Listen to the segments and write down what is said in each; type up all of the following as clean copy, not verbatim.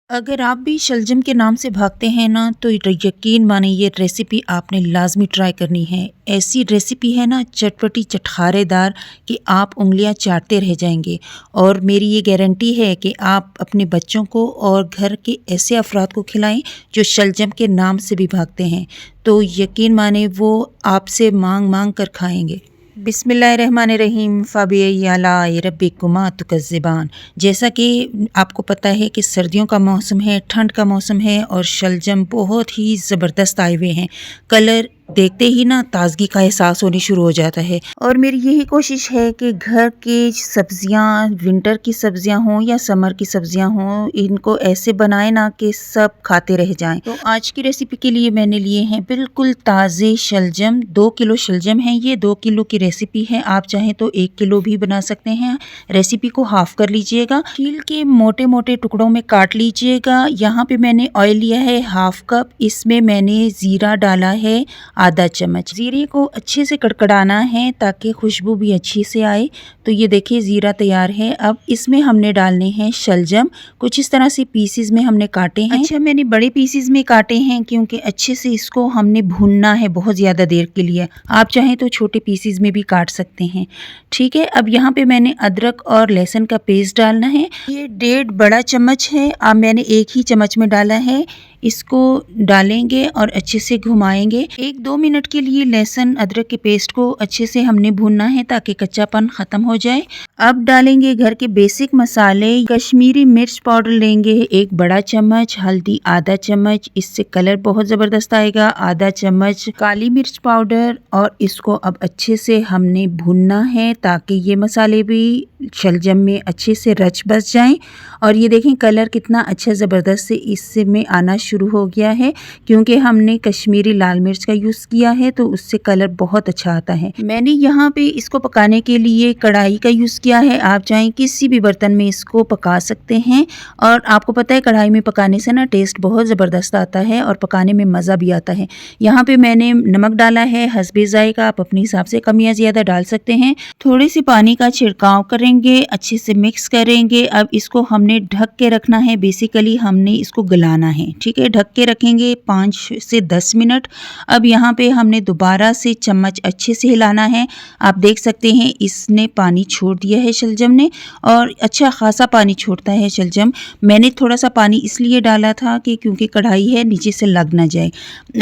अगर आप भी शलजम के नाम से भागते हैं ना तो यकीन माने ये रेसिपी आपने लाजमी ट्राई करनी है। ऐसी रेसिपी है ना चटपटी चटखारेदार कि आप उंगलियां चाटते रह जाएंगे। और मेरी ये गारंटी है कि आप अपने बच्चों को और घर के ऐसे अफराद को खिलाएं जो शलजम के नाम से भी भागते हैं, तो यकीन माने वो आपसे मांग मांग कर खाएंगे। बिस्मिल्लाहिर्रहमानिर्रहीम फ़ाबिय्य अला रब्बिकुमा तुकज़्ज़िबान। जैसा कि आपको पता है कि सर्दियों का मौसम है, ठंड का मौसम है और शलजम बहुत ही ज़बरदस्त आए हुए हैं। कलर देखते ही ना ताज़गी का एहसास होने शुरू हो जाता है। और मेरी यही कोशिश है कि घर की सब्जियां, विंटर की सब्जियां हों या समर की सब्जियां हों, इनको ऐसे बनाए ना कि सब खाते रह जाएं। तो आज की रेसिपी के लिए मैंने लिए हैं बिल्कुल ताज़े शलजम। 2 किलो शलजम है, ये 2 किलो की रेसिपी है। आप चाहें तो 1 किलो भी बना सकते हैं। रेसिपी को हाफ कर लीजिएगा, छील के मोटे मोटे टुकड़ों में काट लीजिएगा। यहाँ पे मैंने ऑयल लिया है हाफ कप, इसमें मैंने ज़ीरा डाला है आधा चम्मच। ज़ीरे को अच्छे से कड़कड़ाना है ताकि खुशबू भी अच्छी से आए। तो ये देखिए ज़ीरा तैयार है। अब इसमें हमने डालने हैं शलजम। कुछ इस तरह से पीसीज में हमने काटे हैं। अच्छा, मैंने बड़े पीसीज में काटे हैं क्योंकि अच्छे से इसको हमने भूनना है बहुत ज़्यादा देर के लिए। आप चाहें तो छोटे पीसीज में भी काट सकते हैं। ठीक है, अब यहाँ पे मैंने अदरक और लहसुन का पेस्ट डालना है। ये 1.5 बड़ा चम्मच है, अब मैंने एक ही चम्मच में डाला है। इसको डालेंगे और अच्छे से घुमाएंगे। 1-2 मिनट के लिए लहसुन अदरक के पेस्ट को अच्छे से हमने भूनना है ताकि कच्चापन ख़त्म हो जाए। अब डालेंगे घर के बेसिक मसाले। कश्मीरी मिर्च पाउडर लेंगे 1 बड़ा चम्मच, हल्दी आधा चम्मच, इससे कलर बहुत ज़बरदस्त आएगा, आधा चम्मच काली मिर्च पाउडर। और इसको अब अच्छे से हमने भूनना है ताकि ये मसाले भी शलजम में अच्छे से रच बस जाएं। और ये देखें कलर कितना अच्छा ज़बरदस्त से इससे में आना शुरू हो गया है क्योंकि हमने कश्मीरी लाल मिर्च का यूज़ किया है, तो उससे कलर बहुत अच्छा आता है। मैंने यहाँ पे इसको पकाने के लिए कढ़ाई का यूज़ किया है। आप चाहें किसी भी बर्तन में इसको पका सकते हैं। और आपको पता है कढ़ाई में पकाने से ना टेस्ट बहुत ज़बरदस्त आता है और पकाने में मज़ा भी आता है। यहाँ पे मैंने नमक डाला है हस्बे ज़ायक़ा, आप अपने हिसाब से कम या ज़्यादा डाल सकते हैं। थोड़ी सी पानी का छिड़काव करेंगे, अच्छे से मिक्स करेंगे। अब इसको हमने ढक के रखना है। बेसिकली हमने इसको गलाना है। ठीक है, ढक के रखेंगे 5 से 10 मिनट। अब यहाँ पे हमने दोबारा से चम्मच अच्छे से हिलाना है। आप देख सकते हैं इसने पानी छोड़ दिया है शलजम ने, और अच्छा खासा पानी छोड़ता है शलजम। मैंने थोड़ा सा पानी इसलिए डाला था कि क्योंकि कढ़ाई है नीचे से लग ना जाए।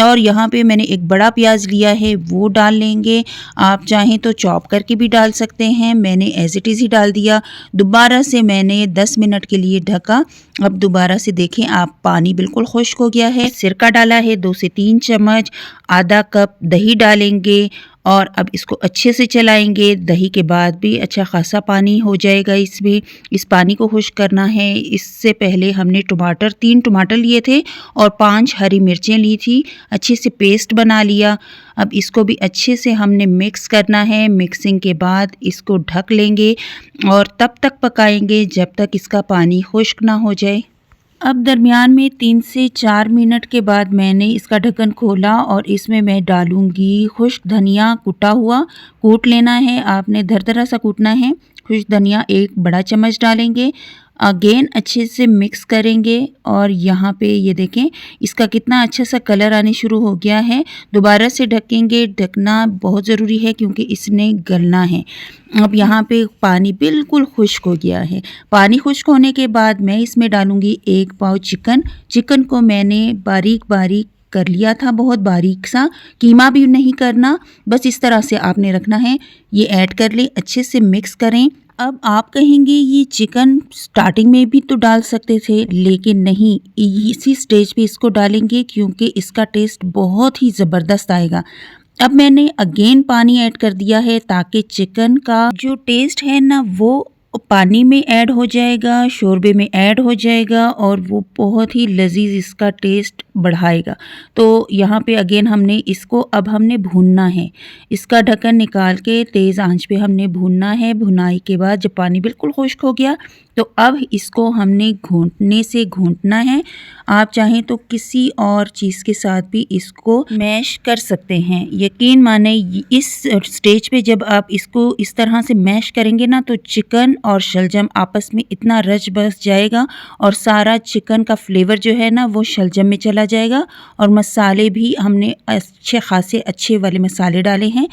और यहाँ पे मैंने एक बड़ा प्याज लिया है, वो डाल लेंगे। आप चाहें तो चॉप करके भी डाल सकते हैं, मैंने एज इट इज़ ही डाल दिया। दोबारा से मैंने 10 मिनट के लिए ढका। अब दोबारा से देखें आप, पानी बिल्कुल खुश्क हो गया है। सिरका डाला है 2 से 3 चम्मच, आधा कप दही डालेंगे और अब इसको अच्छे से चलाएंगे। दही के बाद भी अच्छा खासा पानी हो जाएगा इसमें। इस पानी को खुश्क करना है। इससे पहले हमने 3 टमाटर लिए थे और 5 हरी मिर्चें ली थी, अच्छे से पेस्ट बना लिया। अब इसको भी अच्छे से हमने मिक्स करना है। मिक्सिंग के बाद इसको ढक लेंगे और तब तक पकाएंगे जब तक इसका पानी खुश्क ना हो जाए। अब दरमियान में 3 से 4 मिनट के बाद मैंने इसका ढक्कन खोला और इसमें मैं डालूंगी खुश्क धनिया कुटा हुआ। कूट लेना है, आपने दरदरा सा कूटना है। खुश्क धनिया 1 बड़ा चम्मच डालेंगे। अगेन अच्छे से मिक्स करेंगे और यहाँ पे ये देखें इसका कितना अच्छा सा कलर आने शुरू हो गया है। दोबारा से ढकेंगे, ढकना बहुत ज़रूरी है क्योंकि इसने गलना है। अब यहाँ पे पानी बिल्कुल खुश्क हो गया है। पानी खुश्क होने के बाद मैं इसमें डालूँगी 1 पाव चिकन। चिकन को मैंने बारीक बारीक कर लिया था, बहुत बारीक सा, कीमा भी नहीं करना, बस इस तरह से आपने रखना है। ये ऐड कर ले, अच्छे से मिक्स करें। अब आप कहेंगे ये चिकन स्टार्टिंग में भी तो डाल सकते थे, लेकिन नहीं, इसी स्टेज पे इसको डालेंगे क्योंकि इसका टेस्ट बहुत ही ज़बरदस्त आएगा। अब मैंने अगेन पानी ऐड कर दिया है ताकि चिकन का जो टेस्ट है ना वो पानी में ऐड हो जाएगा, शोरबे में ऐड हो जाएगा और वो बहुत ही लजीज इसका टेस्ट बढ़ाएगा। तो यहाँ पे अगेन हमने इसको अब हमने भूनना है। इसका ढक्कन निकाल के तेज़ आंच पे हमने भूनना है। भुनाई के बाद जब पानी बिल्कुल खुश्क हो गया तो अब इसको हमने घोंटने से घोंटना है। आप चाहें तो किसी और चीज़ के साथ भी इसको मैश कर सकते हैं। यकीन माने इस स्टेज पे जब आप इसको इस तरह से मैश करेंगे ना तो चिकन और शलजम आपस में इतना रच बस जाएगा और सारा चिकन का फ्लेवर जो है ना वो शलजम में चला जाएगा और मसाले भी हमने अच्छे खासे अच्छे वाले मसाले डाले हैं।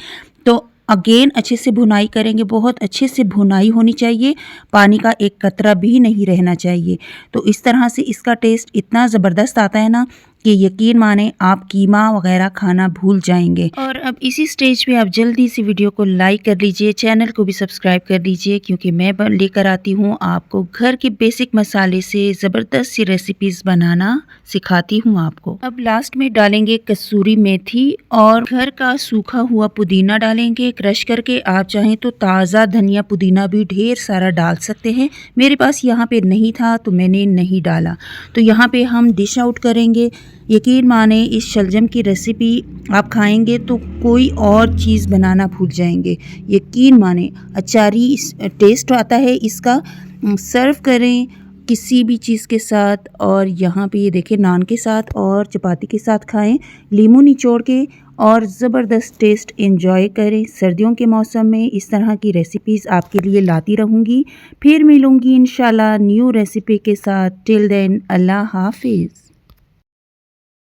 तो अगेन अच्छे से भुनाई करेंगे, बहुत अच्छे से भुनाई होनी चाहिए, पानी का एक कतरा भी नहीं रहना चाहिए। तो इस तरह से इसका टेस्ट इतना ज़बरदस्त आता है ना कि यकीन माने आप कीमा वगैरह खाना भूल जाएंगे। और अब इसी स्टेज पे आप जल्दी से वीडियो को लाइक कर लीजिए, चैनल को भी सब्सक्राइब कर लीजिए, क्योंकि मैं लेकर आती हूँ आपको घर के बेसिक मसाले से ज़बरदस्त सी रेसिपीज़ बनाना सिखाती हूँ आपको। अब लास्ट में डालेंगे कसूरी मेथी और घर का सूखा हुआ पुदीना डालेंगे क्रश करके। आप चाहें तो ताज़ा धनिया पुदीना भी ढेर सारा डाल सकते हैं। मेरे पास यहाँ पे नहीं था तो मैंने नहीं डाला। तो यहाँ पे हम डिश आउट करेंगे। यकीन माने इस शलजम की रेसिपी आप खाएंगे तो कोई और चीज़ बनाना भूल जाएंगे। यकीन माने अचारी टेस्ट आता है इसका। सर्व करें किसी भी चीज़ के साथ और यहाँ पे ये देखें नान के साथ और चपाती के साथ खाएं, नींबू निचोड़ के, और ज़बरदस्त टेस्ट एंजॉय करें। सर्दियों के मौसम में इस तरह की रेसिपीज़ आपके लिए लाती रहूँगी। फिर मिलूँगी इंशाल्लाह न्यू रेसिपी के साथ। टिल देन अल्लाह हाफिज़।